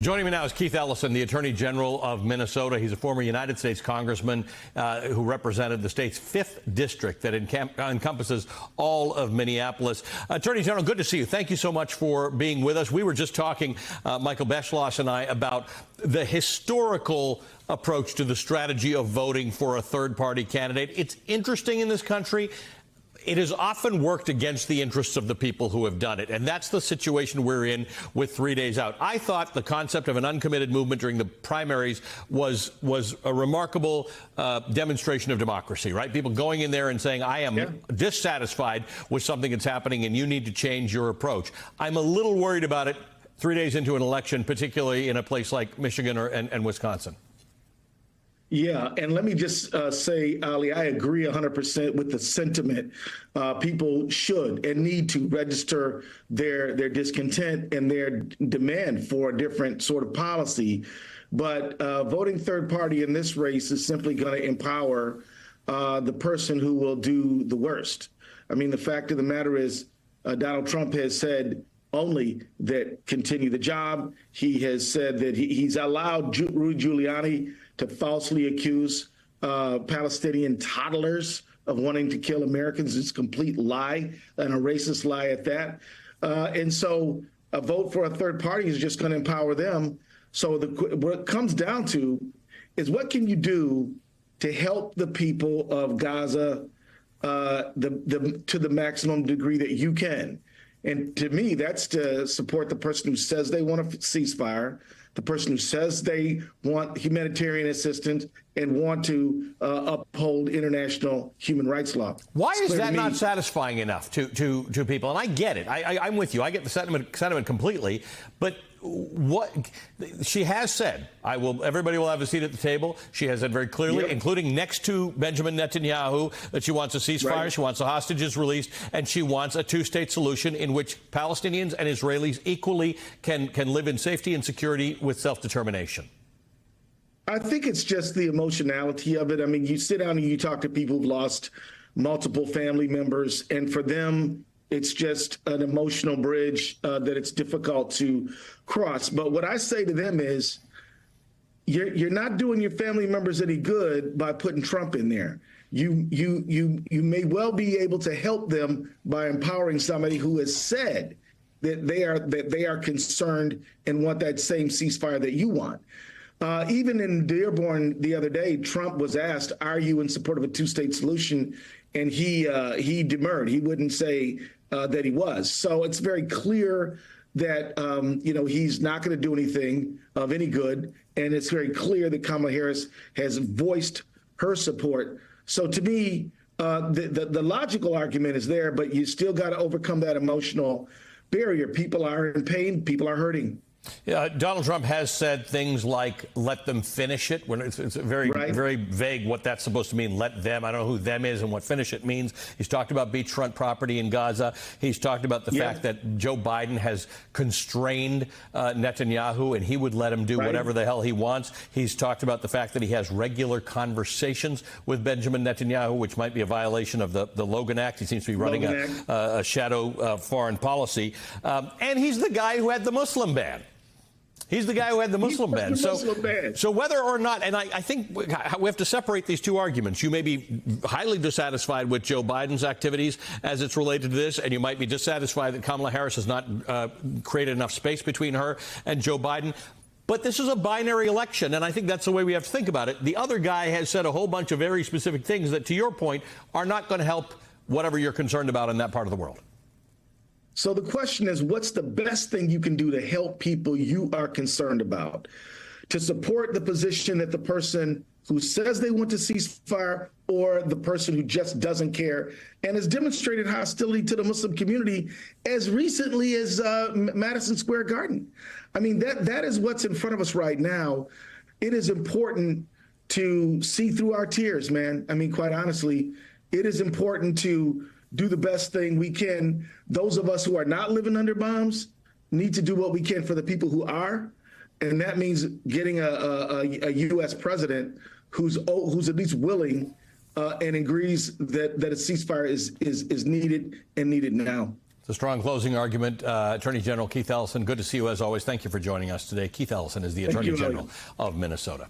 Joining me now is Keith Ellison, the Attorney General of Minnesota. He's a former United States congressman who represented the state's 5th district that encompasses all of Minneapolis. Attorney General, good to see you. Thank you so much for being with us. We were just talking, Michael Beschloss and I, about the historical approach to the strategy of voting for a third-party candidate. It's interesting in this country. It has often worked against the interests of the people who have done it, and that's the situation we're in with 3 days out. I thought the concept of an uncommitted movement during the primaries was a remarkable demonstration of democracy, right? People going in there and saying, I am dissatisfied with something that's happening and you need to change your approach. I'm a little worried about it 3 days into an election, particularly in a place like Michigan and Wisconsin. Yeah, and let me just say, Ali, I agree 100% with the sentiment. People should and need to register their discontent and their demand for a different sort of policy. But voting third party in this race is simply going to empower the person who will do the worst. I mean, the fact of the matter is Donald Trump has said only that continue the job. He has said that he's allowed Rudy Giuliani to falsely accuse Palestinian toddlers of wanting to kill Americans. It's a complete lie, and a racist lie at that. And so a vote for a third party is just going to empower them. So what it comes down to is, what can you do to help the people of Gaza to the maximum degree that you can? And to me, that's to support the person who says they want a ceasefire, the person who says they want humanitarian assistance and want to uphold international human rights law. Why is that not satisfying enough to people? And I get it. I'm with you. I get the sentiment completely. But what she has said, everybody will have a seat at the table. She has said very clearly, including next to Benjamin Netanyahu, that she wants a ceasefire, right. She wants the hostages released, and she wants a two-state solution in which Palestinians and Israelis equally can live in safety and security with self-determination. I think it's just the emotionality of it. I mean, you sit down and you talk to people who've lost multiple family members, and for them, it's just an emotional bridge that it's difficult to cross. But what I say to them is, you're not doing your family members any good by putting Trump in there. You may well be able to help them by empowering somebody who has said that they are concerned and want that same ceasefire that you want. Even in Dearborn the other day, Trump was asked, "Are you in support of a two-state solution?" And he demurred. He wouldn't say that he was. So it's very clear that he's not going to do anything of any good, and it's very clear that Kamala Harris has voiced her support. So to me, the logical argument is there, but you still got to overcome that emotional barrier. People are in pain. People are hurting. Yeah, Donald Trump has said things like, let them finish it. When it's very, very vague what that's supposed to mean, let them. I don't know who them is and what finish it means. He's talked about beachfront property in Gaza. He's talked about the fact that Joe Biden has constrained Netanyahu and he would let him do whatever the hell he wants. He's talked about the fact that he has regular conversations with Benjamin Netanyahu, which might be a violation of the Logan Act. He seems to be running a shadow foreign policy. And he's the guy who had the Muslim ban. He's the guy who had the Muslim ban. So whether or not, and I think we have to separate these two arguments. You may be highly dissatisfied with Joe Biden's activities as it's related to this, and you might be dissatisfied that Kamala Harris has not created enough space between her and Joe Biden. But this is a binary election, and I think that's the way we have to think about it. The other guy has said a whole bunch of very specific things that, to your point, are not going to help whatever you're concerned about in that part of the world. So the question is, what's the best thing you can do to help people you are concerned about? To support the position that the person who says they want to ceasefire, or the person who just doesn't care and has demonstrated hostility to the Muslim community as recently as Madison Square Garden. I mean, that is what's in front of us right now. It is important to see through our tears, man. I mean, quite honestly, it is important to do the best thing we can. Those of us who are not living under bombs need to do what we can for the people who are. And that means getting a U.S. president who's at least willing and agrees that a ceasefire is needed and needed now. It's a strong closing argument. Attorney General Keith Ellison, good to see you as always. Thank you for joining us today. Keith Ellison is the Attorney General of Minnesota.